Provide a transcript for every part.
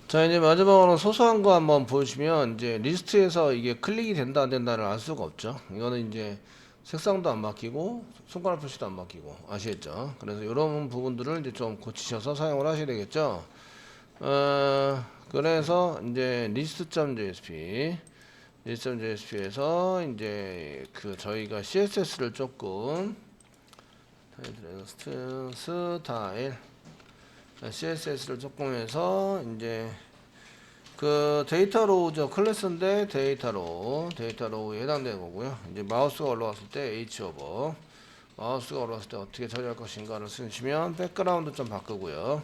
자, 이제 마지막으로 소소한 거 한번 보시면, 이제 리스트에서 이게 클릭이 된다, 안 된다를 알 수가 없죠. 이거는 이제 색상도 안 바뀌고, 손가락 표시도 안 바뀌고, 아시겠죠? 그래서 이런 부분들을 이제 좀 고치셔서 사용을 하셔야 되겠죠. 그래서 이제 list.jsp 에서 이제 그 저희가 CSS를 조금, 스타일, CSS를 조금 해서 이제 그 데이터 로우죠. 클래스인데 데이터 로우에 해당되는 거고요. 이제 마우스가 올라왔을 때 H 오버, 마우스가 올라왔을 때 어떻게 처리할 것인가를 쓰시면 백그라운드 좀 바꾸고요.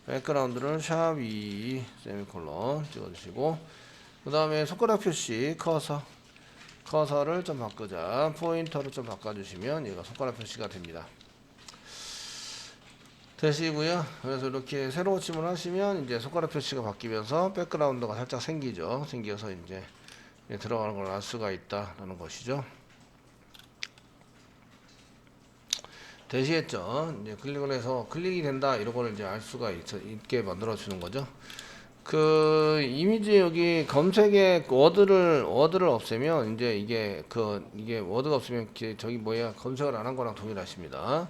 백그라운드를 샵2 세미콜론 찍어주시고, 그 다음에 손가락 표시 커서를 좀 바꾸자. 포인터를 좀 바꿔주시면 얘가 손가락 표시가 됩니다. 되시고요. 그래서 이렇게 새로 고침을 하시면 이제 손가락 표시가 바뀌면서 백그라운드가 살짝 생기죠. 생겨서 이제 들어가는 걸 알 수가 있다라는 것이죠. 되시겠죠? 이제 클릭을 해서 클릭이 된다 이런 거를 이제 알 수가 있게 만들어 주는 거죠. 그 이미지 여기 검색에 워드를 없애면 이제 이게 워드가 없으면 저기 뭐야 검색을 안 한 거랑 동일하십니다.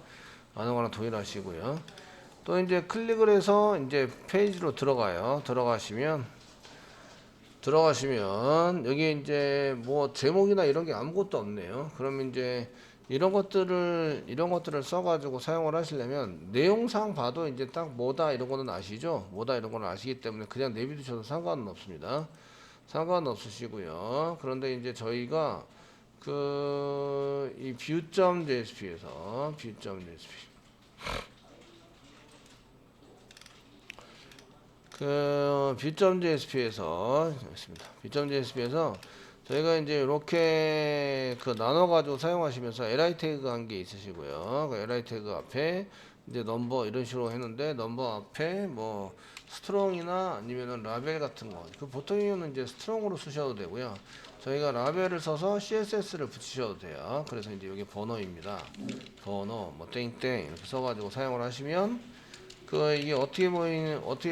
안 한 거랑 동일하시고요. 또 이제 클릭을 해서 이제 페이지로 들어가시면 여기 이제 뭐 제목이나 이런 게 아무것도 없네요. 그러면 이제 이런 것들을 써가지고 사용을 하시려면 내용상 봐도 이제 딱 뭐다 이런 거는 아시죠? 뭐다 이런 거는 아시기 때문에 그냥 내비두셔도 상관은 없습니다. 상관은 없으시고요. 그런데 이제 저희가 이 view.jsp에서 view.jsp에서 저희가 이제 이렇게 나눠가지고 사용하시면서 li 태그 한 게 있으시고요. 그 li 태그 앞에 이제 넘버 이런 식으로 했는데 넘버 앞에 뭐 스트롱이나 아니면은 라벨 같은 거, 그 보통은 이제 스트롱으로 쓰셔도 되고요. 저희가 라벨을 써서 CSS를 붙이셔도 돼요. 그래서 이제 여기 번호입니다. 번호 뭐 땡땡 이렇게 써가지고 사용을 하시면 이게 어떻게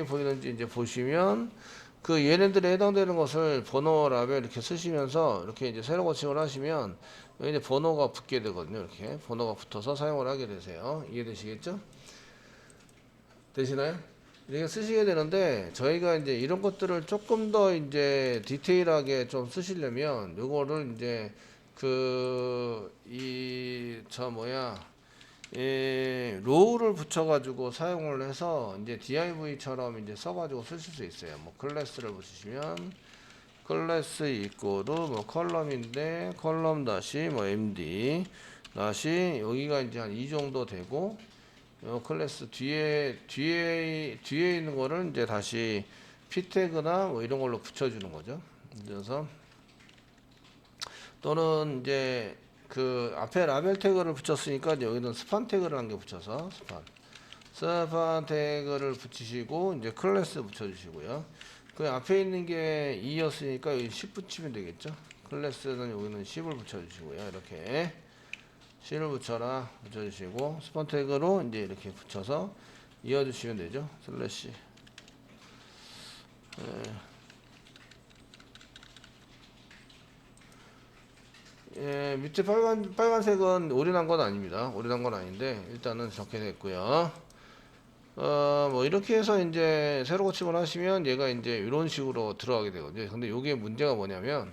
보이는지 이제 보시면 얘네들에 해당되는 것을 번호 라벨 이렇게 쓰시면서 이렇게 이제 새로 고침을 하시면 여기 이제 번호가 붙게 되거든요. 이렇게 번호가 붙어서 사용을 하게 되세요. 이해되시겠죠? 되시나요? 이렇게 쓰시게 되는데 저희가 이제 이런 것들을 조금 더 이제 디테일하게 좀 쓰시려면 요거를 이제 로우를 붙여가지고 사용을 해서 이제 div처럼 이제 써가지고 쓰실 수 있어요. 뭐 클래스를 붙이시면 클래스 이꼬르 뭐 컬럼인데 컬럼 다시 뭐 md 다시 여기가 이제 한 이 정도 되고 요 클래스 뒤에 있는 거를 이제 다시 p 태그나 뭐 이런 걸로 붙여주는 거죠. 그래서 또는 이제 앞에 라벨 태그를 붙였으니까 이제 여기는 스판 태그를 한 개 붙여서 스판 태그를 붙이시고 이제 클래스 붙여주시고요. 그 앞에 있는 게 2였으니까 여기 10 붙이면 되겠죠. 클래스는 여기는 10을 붙여주시고요. 이렇게 10을 붙여주시고 스판 태그로 이제 이렇게 붙여서 이어주시면 되죠. 슬래시 밑에 빨간색은 올인한 건 아닙니다. 올인한 건 아닌데 일단은 적게 됐고요. 뭐 이렇게 해서 이제 새로 고침을 하시면 얘가 이제 이런 식으로 들어가게 되거든요. 근데 이게 문제가 뭐냐면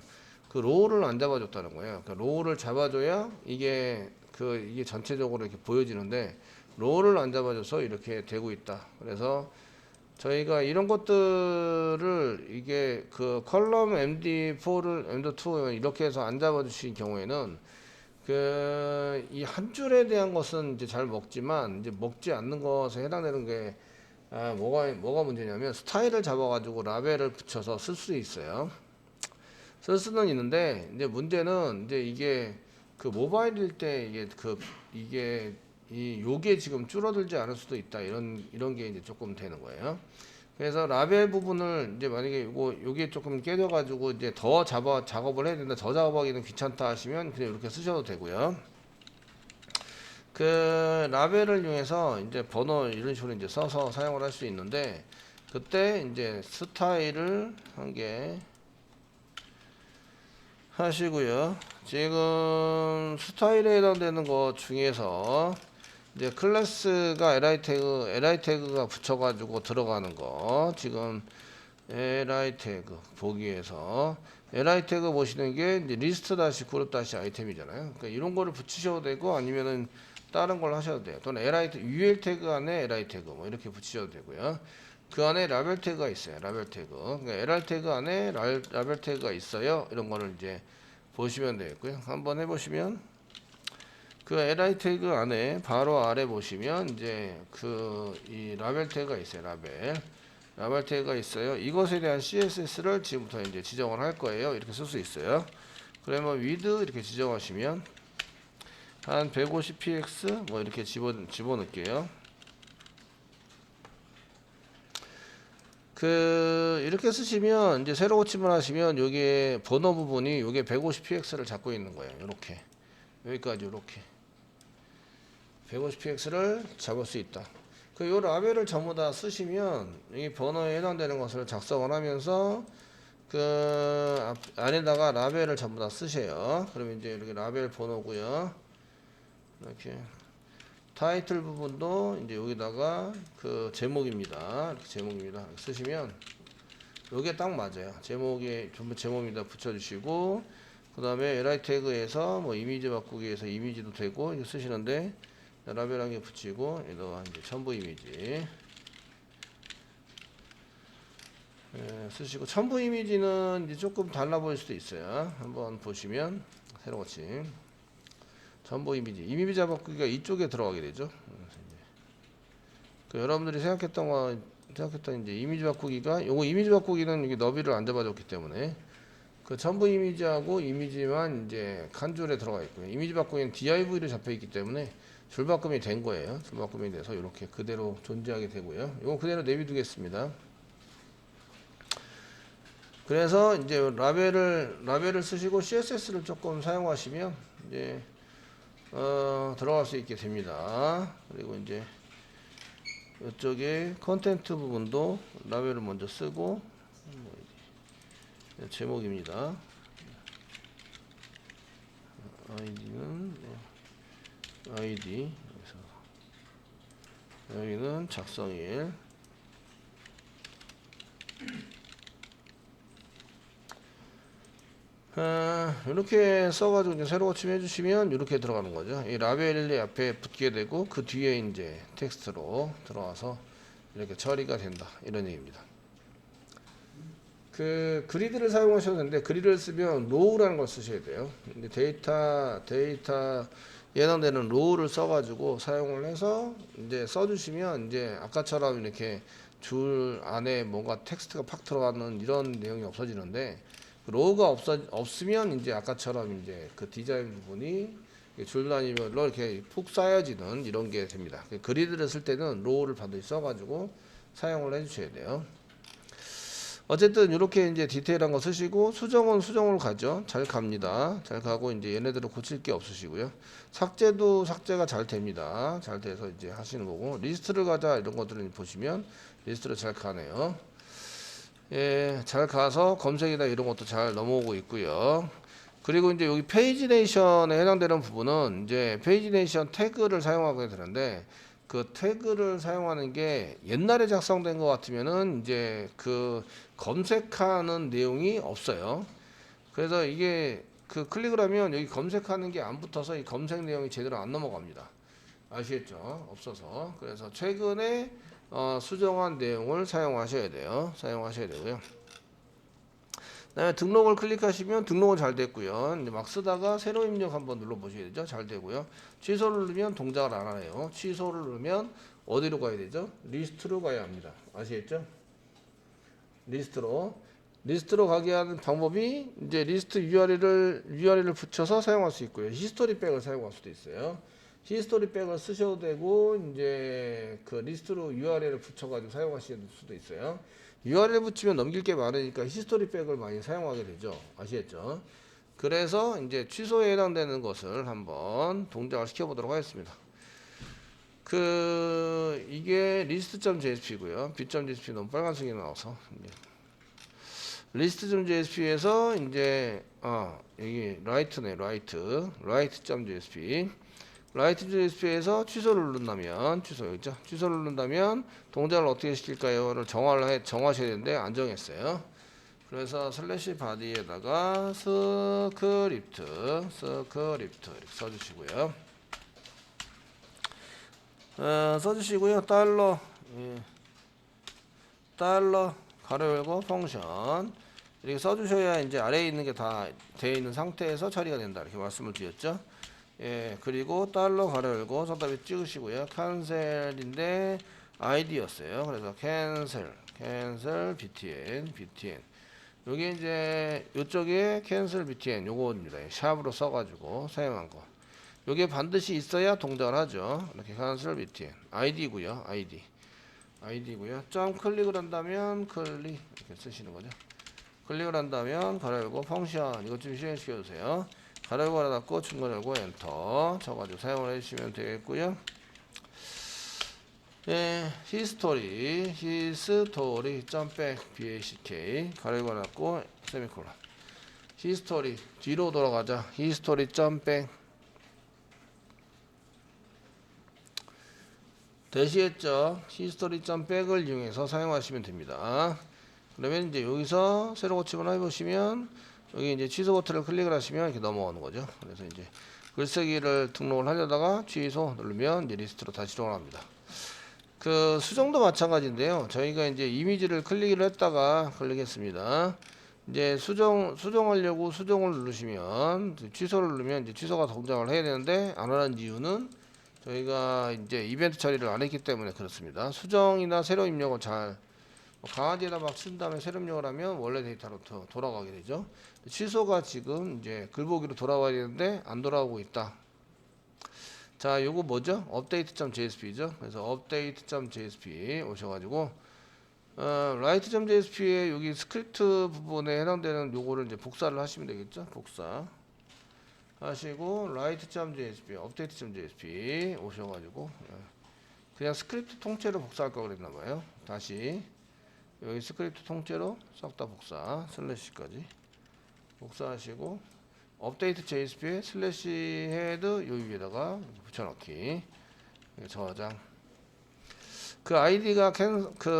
로우를 안 잡아줬다는 거예요. 로우를 잡아줘야 이게 전체적으로 이렇게 보여지는데 로우를 안 잡아줘서 이렇게 되고 있다. 그래서 저희가 이런 것들을 이게 컬럼 MD2 이렇게 해서 안 잡아주신 경우에는 이 한 줄에 대한 것은 이제 잘 먹지만 이제 먹지 않는 것에 해당되는 게 뭐가 문제냐면 스타일을 잡아가지고 라벨을 붙여서 쓸 수 있어요. 쓸 수는 있는데 이제 문제는 이제 이게 모바일일 때 요게 지금 줄어들지 않을 수도 있다 이런 게 이제 조금 되는 거예요. 그래서 라벨 부분을 이제 만약에 요게 조금 깨져가지고 이제 더 작업을 해야 된다, 더 작업하기는 귀찮다 하시면 그냥 이렇게 쓰셔도 되고요. 라벨을 이용해서 이제 번호 이런 식으로 이제 써서 사용을 할 수 있는데 그때 이제 스타일을 한 개 하시고요. 지금 스타일에 해당되는 것 중에서 이제 클래스가 li 태그가 붙여가지고 들어가는 거 지금 li 태그 보기에서 li 태그 보시는 게 이제 리스트 다시 그룹 다시 아이템이잖아요. 그러니까 이런 거를 붙이셔도 되고 아니면은 다른 걸 하셔도 돼요. 또는 ul 태그 안에 li 태그 뭐 이렇게 붙이셔도 되고요. 그 안에 라벨 태그가 있어요. 라벨 태그. 그러니까 lr 태그 안에 라벨 태그가 있어요. 이런 거를 이제 보시면 되겠고요. 한번 해보시면 그 li 태그 안에 바로 아래 보시면 이제 그 이 라벨 태그가 있어요. 라벨 태그가 있어요. 이것에 대한 CSS를 지금부터 이제 지정을 할 거예요. 이렇게 쓸 수 있어요. 그러면 with 이렇게 지정하시면 한 150px 뭐 이렇게 집어넣을게요. 이렇게 쓰시면 이제 새로 고침을 하시면 여기에 번호 부분이 요게 150px를 잡고 있는 거예요. 이렇게 여기까지 이렇게 150px를 잡을 수 있다. 요 라벨을 전부 다 쓰시면 이 번호에 해당되는 것을 작성을 하면서 안에다가 라벨을 전부 다 쓰세요. 그러면 이제 이렇게 라벨 번호고요. 이렇게 타이틀 부분도 이제 여기다가 제목입니다. 이렇게 제목입니다. 이렇게 쓰시면 요게 딱 맞아요. 제목에 전부 제목입니다. 붙여주시고 그 다음에 li 태그에서 뭐 이미지 바꾸기에서 이미지도 되고 이거 쓰시는데 라벨 한 개 붙이고 여기다가 이제 첨부 이미지 쓰시고 첨부 이미지는 이제 조금 달라 보일 수도 있어요. 한번 보시면 새로 고침 첨부 이미지 바꾸기가 이쪽에 들어가게 되죠. 여러분들이 생각했던 이제 이미지 바꾸기가 요거 이미지 바꾸기는 이게 너비를 안 잡아줬기 때문에 그 첨부 이미지하고 이미지만 이제 한 줄에 들어가 있고요. 이미지 바꾸기는 div로 잡혀 있기 때문에 줄바꿈이 된 거예요. 줄바꿈이 돼서 이렇게 그대로 존재하게 되고요. 이거 그대로 내비두겠습니다. 그래서 이제 라벨을 쓰시고 CSS를 조금 사용하시면 이제 들어갈 수 있게 됩니다. 그리고 이제 이쪽에 컨텐트 부분도 라벨을 먼저 쓰고 제목입니다. 아이디는 아이디 여기는 작성일 이렇게 써가지고 이제 새로 고침 해주시면 이렇게 들어가는 거죠. 이 라벨이 앞에 붙게 되고 그 뒤에 이제 텍스트로 들어와서 이렇게 처리가 된다 이런 얘기입니다. 그리드를 사용하셔도 되는데 그리드를 쓰면 로우라는 걸 쓰셔야 돼요. 근데 데이터에 해당되는 로우를 써가지고 사용을 해서 이제 써주시면 이제 아까처럼 이렇게 줄 안에 뭔가 텍스트가 팍 들어가는 이런 내용이 없어지는데 로우가 없으면 이제 아까처럼 이제 그 디자인 부분이 줄 단위별로 이렇게 푹 쌓여지는 이런 게 됩니다. 그리드를 쓸 때는 로우를 반드시 써가지고 사용을 해주셔야 돼요. 어쨌든 이렇게 이제 디테일한 거 쓰시고 수정은 수정으로 가죠. 잘 갑니다. 잘 가고 이제 얘네들은 고칠 게 없으시고요. 삭제도 삭제가 잘 됩니다. 잘 돼서 이제 하시는 거고 리스트를 가자 이런 것들은 보시면 리스트를 잘 가네요. 예, 잘 가서 검색이나 이런 것도 잘 넘어오고 있고요. 그리고 이제 여기 페이지 네이션에 해당되는 부분은 이제 페이지 네이션 태그를 사용하게 되는데 그 태그를 사용하는 게 옛날에 작성된 것 같으면은 이제 그 검색하는 내용이 없어요. 그래서 이게 클릭을 하면 여기 검색하는 게 안 붙어서 이 검색 내용이 제대로 안 넘어갑니다. 아시겠죠? 없어서. 그래서 최근에 수정한 내용을 사용하셔야 돼요. 사용하셔야 되고요. 그다음에 등록을 클릭하시면 등록은 잘 됐고요. 이제 막 쓰다가 새로 입력 한번 눌러보셔야 되죠. 잘 되고요. 취소를 누르면 동작을 안 하네요. 취소를 누르면 어디로 가야 되죠? 리스트로 가야 합니다. 아시겠죠? 리스트로 가게 하는 방법이 이제 리스트 URL을 붙여서 사용할 수 있고요. 히스토리백을 사용할 수도 있어요. 히스토리백을 쓰셔도 되고 이제 그 리스트로 URL을 붙여가지고 사용하실 수도 있어요. URL 붙이면 넘길 게 많으니까 히스토리백을 많이 사용하게 되죠. 아시겠죠? 그래서 이제 취소에 해당되는 것을 한번 동작을 시켜보도록 하겠습니다. 이게 list.jsp고요. b.jsp 너무 빨간색이 나와서 이제 list.jsp에서 이제 여기 write네, write.jsp write.jsp에서 취소를 누른다면 취소 여기 있죠. 취소를 누른다면 동작을 어떻게 시킬까요?를 정하셔야 되는데 안 정했어요. 그래서 슬래시 바디에다가 스크립트 이렇게 써주시고요. 써주시고요. 달러 가로 열고 펑션 이렇게 써주셔야 이제 아래에 있는 게 다 되어 있는 상태에서 처리가 된다 이렇게 말씀을 드렸죠. 예, 그리고 달러 가로 열고 손잡이 찍으시고요. 캔슬인데 id였어요. 그래서 캔슬 btn 요게 이제 요쪽에 캔슬 btn 요거입니다. 샵으로 써가지고 사용한 거. 요게 반드시 있어야 동작을 하죠. 이렇게 캔슬 btn id고요. id고요. 점 클릭을 한다면 클릭 이렇게 쓰시는 거죠. 클릭을 한다면 가로 열고 펑션 이것 좀 실행시켜 주세요. 가로 열고 하나 닫고 중괄 열고 엔터 쳐가지고 사용을 해주시면 되겠고요. 예, 히스토리 점백 back 가로 열고 하나 닫고 세미콜론 히스토리 뒤로 돌아가자. 히스토리 점백 대시했죠. 히스토리 점백을 이용해서 사용하시면 됩니다. 그러면 이제 여기서 새로 고침을 해보시면 여기 이제 취소 버튼을 클릭을 하시면 이렇게 넘어오는 거죠. 그래서 이제 글쓰기를 등록을 하려다가 취소 누르면 이제 리스트로 다시 들어갑니다. 그 수정도 마찬가지인데요. 저희가 이제 이미지를 클릭을 했다가 클릭했습니다. 이제 수정하려고 수정을 누르시면 취소를 누르면 이제 취소가 동작을 해야 되는데 안 하는 이유는 저희가 이제 이벤트 처리를 안 했기 때문에 그렇습니다. 수정이나 새로 입력을 잘 강아지에다 막 쓴 다음에 새로 입력을 하면 원래 데이터로 돌아가게 되죠. 취소가 지금 이제 글보기로 돌아와야 되는데 안 돌아오고 있다. 자, 요거 뭐죠? update.jsp죠. 그래서 update.jsp 오셔가지고 write.jsp의 여기 스크립트 부분에 해당되는 요거를 이제 복사를 하시면 되겠죠. 복사 하시고 write.jsp, update.jsp 오셔가지고 그냥 스크립트 통째로 복사할 거 그랬나봐요. 다시 여기 스크립트 통째로 싹 다 복사 슬래시까지 복사하시고 업데이트 JSP에 슬래시 헤드 요 위에다가 붙여넣기 저장 그 아이디가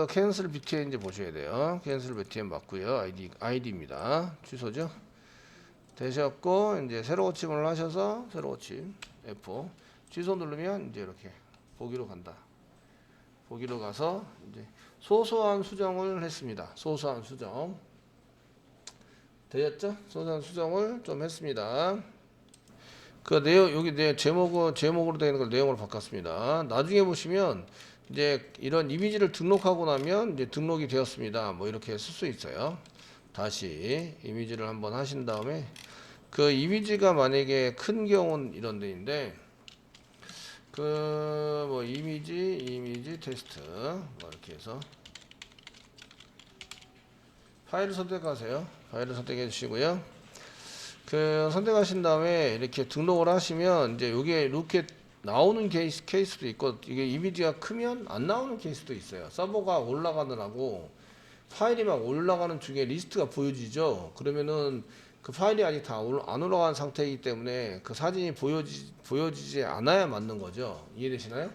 캔슬 btn인지 보셔야 돼요. 캔슬 btn 맞고요. 아이디입니다. 취소죠. 되셨고 이제 새로 고침을 하셔서 새로 고침 F 취소 누르면 이제 이렇게 보기로 간다. 보기로 가서 이제 소소한 수정을 했습니다. 소소한 수정 되셨죠? 소소한 수정을 좀 했습니다. 그 내용 여기 제목으로 되어 있는 걸 내용으로 바꿨습니다. 나중에 보시면 이제 이런 이미지를 등록하고 나면 이제 등록이 되었습니다. 뭐 이렇게 쓸 수 있어요. 다시 이미지를 한번 하신 다음에 그 이미지가 만약에 큰 경우는 이런 데인데 그 뭐 이미지 테스트 뭐 이렇게 해서 파일을 선택하세요. 파일을 선택해 주시고요. 그 선택하신 다음에 이렇게 등록을 하시면 이제 요게 이렇게 나오는 케이스도 있고 이게 이미지가 크면 안 나오는 케이스도 있어요. 서버가 올라가느라고 파일이 막 올라가는 중에 리스트가 보여지죠. 그러면은 그 파일이 아직 다 안 올라간 상태이기 때문에 그 사진이 보여지지 않아야 맞는 거죠. 이해되시나요?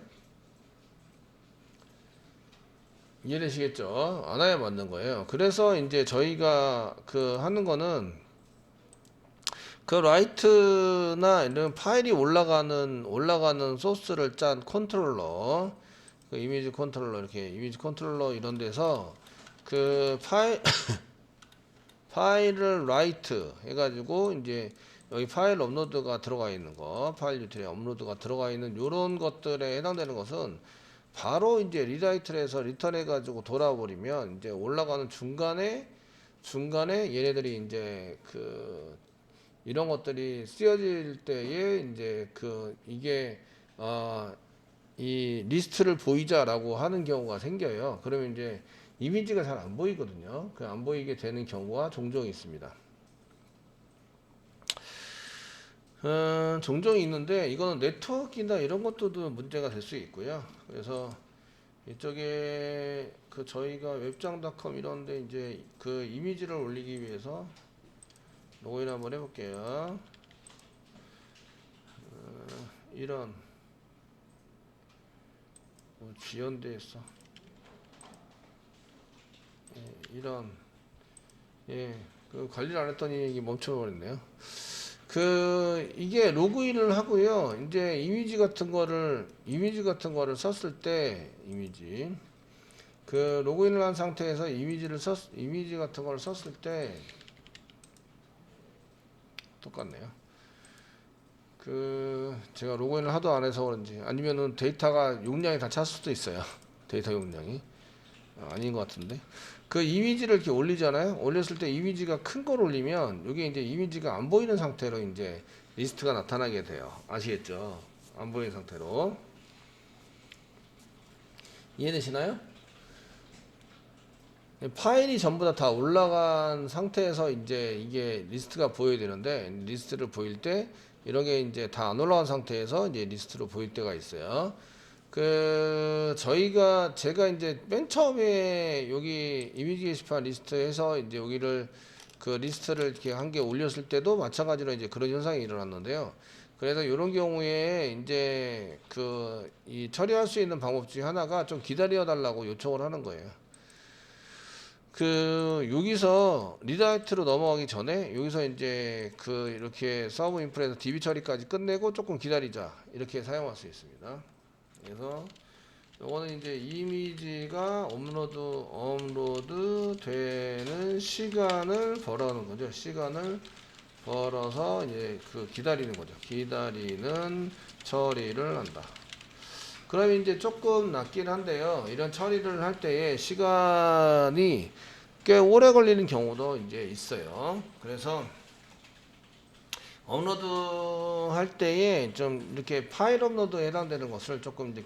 이해되시겠죠? 않아야 맞는 거예요. 그래서 이제 저희가 그 하는 거는 그 라이트나 이런 파일이 올라가는 소스를 짠 컨트롤러 그 이미지 컨트롤러 이렇게 이미지 컨트롤러 이런 데서 그 파일을 라이트 해가지고 이제 여기 파일 업로드가 들어가 있는 거 파일 유틸에 업로드가 들어가 있는 요런 것들에 해당되는 것은 바로 이제 리라이트를 해서 리턴 해가지고 돌아버리면 이제 올라가는 중간에 얘네들이 이제 그 이런 것들이 쓰여질 때에 이제 그 이게 이 리스트를 보이자라고 하는 경우가 생겨요. 그러면 이제 이미지가 잘 안 보이거든요. 그 안 보이게 되는 경우가 종종 있습니다. 종종 있는데 이거는 네트워크나 이런 것도 문제가 될 수 있고요. 그래서 이쪽에 그 저희가 웹장.com 이런데 이제 그 이미지를 올리기 위해서 로그인 한번 해볼게요. 이런 지연돼 있어. 이런 그 관리를 안 했더니 이게 멈춰버렸네요. 이게 로그인을 하고요. 이제 이미지 같은 거를 썼을 때 그 로그인을 한 상태에서 이미지 같은 걸 썼을 때 똑같네요. 제가 로그인을 하도 안 해서 그런지 아니면은 데이터가 용량이 다 찼을 수도 있어요. 데이터 용량이 아닌 것 같은데 그 이미지를 이렇게 올리잖아요. 올렸을 때 이미지가 큰 걸 올리면 이게 이제 이미지가 안 보이는 상태로 이제 리스트가 나타나게 돼요. 아시겠죠? 안 보이는 상태로 이해되시나요? 파일이 전부 다 올라간 상태에서 이제 이게 리스트가 보여야 되는데 리스트를 보일 때 이런 게 이제 다 안 올라간 상태에서 이제 리스트로 보일 때가 있어요. 제가 이제 맨 처음에 여기 이미지 게시판 리스트에서 이제 여기를 그 리스트를 이렇게 한 개 올렸을 때도 마찬가지로 이제 그런 현상이 일어났는데요. 그래서 이런 경우에 이제 이 처리할 수 있는 방법 중에 하나가 좀 기다려 달라고 요청을 하는 거예요. 여기서 리다이트로 넘어가기 전에 여기서 이제 이렇게 서브 인프레에서 DB 처리까지 끝내고 조금 기다리자 이렇게 사용할 수 있습니다. 그래서 요거는 이제 이미지가 업로드 되는 시간을 벌어는 거죠. 시간을 벌어서 이제 기다리는 거죠. 기다리는 처리를 한다. 그럼 이제 조금 낫긴 한데요. 이런 처리를 할 때에 시간이 꽤 오래 걸리는 경우도 이제 있어요. 그래서 업로드 할 때에 좀 이렇게 파일 업로드에 해당되는 것을 조금 이제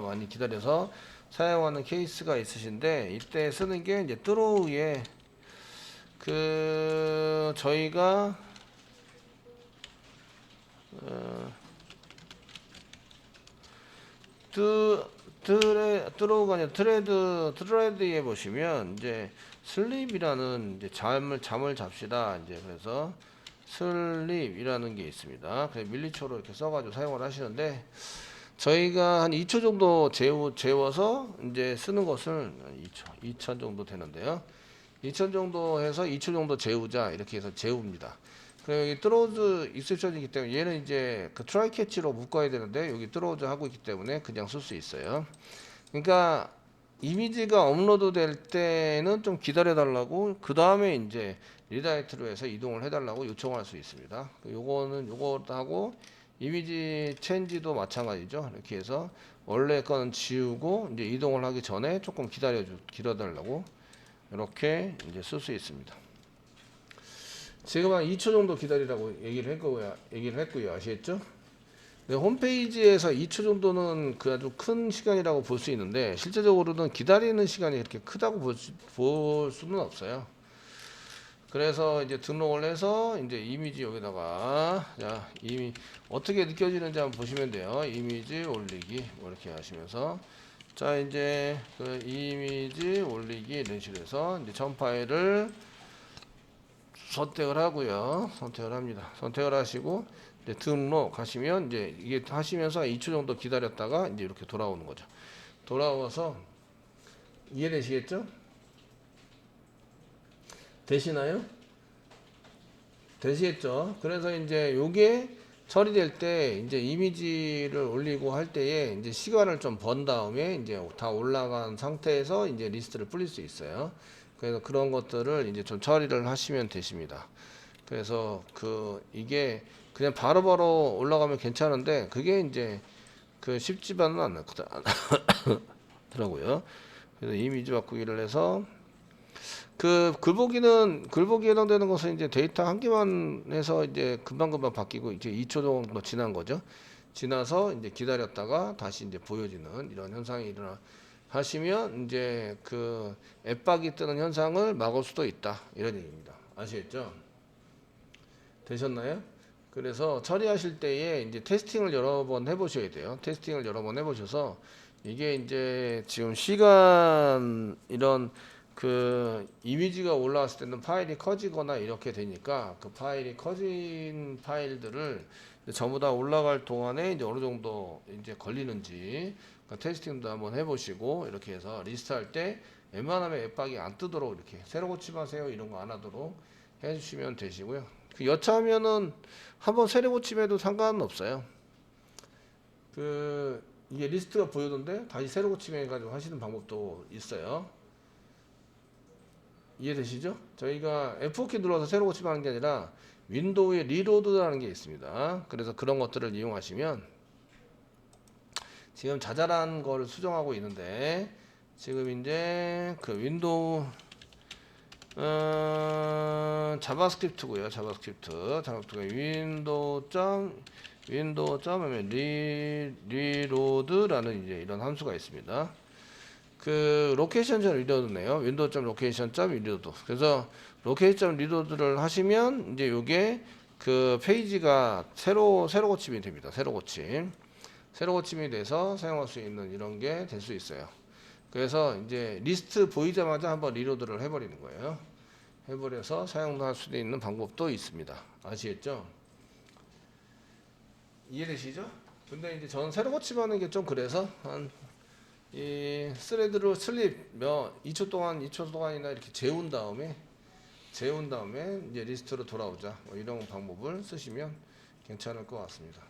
많이 기다려서 사용하는 케이스가 있으신데 이때 쓰는 게 이제 트로우에 저희가 트로우가 아니라 트레드에 보시면 이제 슬립이라는 이제 잠을 잡시다. 이제 그래서 슬립이라는 게 있습니다. 그래서 밀리초로 이렇게 써가지고 사용을 하시는데 저희가 한 2초 정도 재워서 이제 쓰는 것을 2천 정도 되는데요. 2천 정도 해서 2초 정도 재우자 이렇게 해서 재웁니다. 그리고 여기 트로우즈 익셉션이기 때문에 얘는 이제 트라이 캐치로 묶어야 되는데 여기 트로우즈 하고 있기 때문에 그냥 쓸 수 있어요. 그러니까 이미지가 업로드 될 때는 좀 기다려 달라고 그 다음에 이제 리다이트로 해서 이동을 해달라고 요청할 수 있습니다. 요거 하고 이미지 체인지도 마찬가지죠. 이렇게 해서 원래 거는 지우고 이제 이동을 하기 전에 조금 기다려달라고 이렇게 이제 쓸 수 있습니다. 지금 한 2초 정도 기다리라고 얘기를 했고요. 아시겠죠? 네, 홈페이지에서 2초 정도는 아주 큰 시간이라고 볼 수 있는데 실제적으로는 기다리는 시간이 그렇게 크다고 볼 수는 없어요. 그래서 이제 등록을 해서 이제 이미지 여기다가 어떻게 느껴지는지 한번 보시면 돼요. 이미지 올리기 뭐 이렇게 하시면서 이제 이미지 올리기 이런 식으로 해서 이제 전 파일을 선택을 하고요. 선택을 합니다. 선택을 하시고 이제 등록하시면 이제 이게 하시면서 2초 정도 기다렸다가 이제 이렇게 돌아오는 거죠. 돌아와서 이해되시겠죠? 되시나요? 되시겠죠? 그래서 이제 요게 처리될 때 이제 이미지를 올리고 할 때에 이제 시간을 좀 번 다음에 이제 다 올라간 상태에서 이제 리스트를 불릴 수 있어요. 그래서 그런 것들을 이제 좀 처리를 하시면 되십니다. 그래서 이게 그냥 바로바로 올라가면 괜찮은데 그게 이제 쉽지만은 않더라고요. 그래서 이미지 바꾸기를 해서 글보기에 해당되는 것은 이제 데이터 한 개만 해서 이제 금방금방 바뀌고 이제 2초 정도 지난 거죠. 지나서 이제 기다렸다가 다시 이제 보여지는 이런 현상이 하시면 이제 앱박이 뜨는 현상을 막을 수도 있다. 이런 얘기입니다. 아시겠죠? 되셨나요? 그래서 처리하실 때에 이제 테스팅을 여러 번 해보셔야 돼요. 테스팅을 여러 번 해보셔서 이게 이제 지금 시간 이런 그 이미지가 올라왔을 때는 파일이 커지거나 이렇게 되니까 그 파일이 커진 파일들을 전부 다 올라갈 동안에 이제 어느 정도 이제 걸리는지 테스팅도 한번 해보시고 이렇게 해서 리스트할 때 웬만하면 앱박이 안 뜨도록 이렇게 새로 고침하세요 이런 거 안 하도록 해주시면 되시고요. 그 여차하면은 한번 새로 고침해도 상관은 없어요. 그 이게 리스트가 보여던데 다시 새로 고침해 가지고 하시는 방법도 있어요. 이해되시죠? 저희가 F4키 눌러서 새로 고침하는 게 아니라 윈도우에 리로드라는 게 있습니다. 그래서 그런 것들을 이용하시면 지금 자잘한 걸 수정하고 있는데 지금 이제 그 윈도우 자바스크립트고요. 자바스크립트가 리로드라는 이제 이런 함수가 있습니다. 그 로케이션 점 리로드네요. 윈도우 점 로케이션 점 리로드. 그래서 로케이션 리로드를 하시면 이제 요게 그 페이지가 새로 고침이 됩니다. 새로 고침이 돼서 사용할 수 있는 이런 게 될 수 있어요. 그래서 이제 리스트 보이자마자 한번 리로드를 해버리는 거예요. 해버려서 사용할 수도 있는 방법도 있습니다. 아시겠죠? 이해되시죠? 근데 이제 저는 새로 고침하는 게 좀 그래서 한 이 스레드로 슬립 2초 동안이나 이렇게 재운 다음에 이제 리스트로 돌아오자 뭐 이런 방법을 쓰시면 괜찮을 것 같습니다.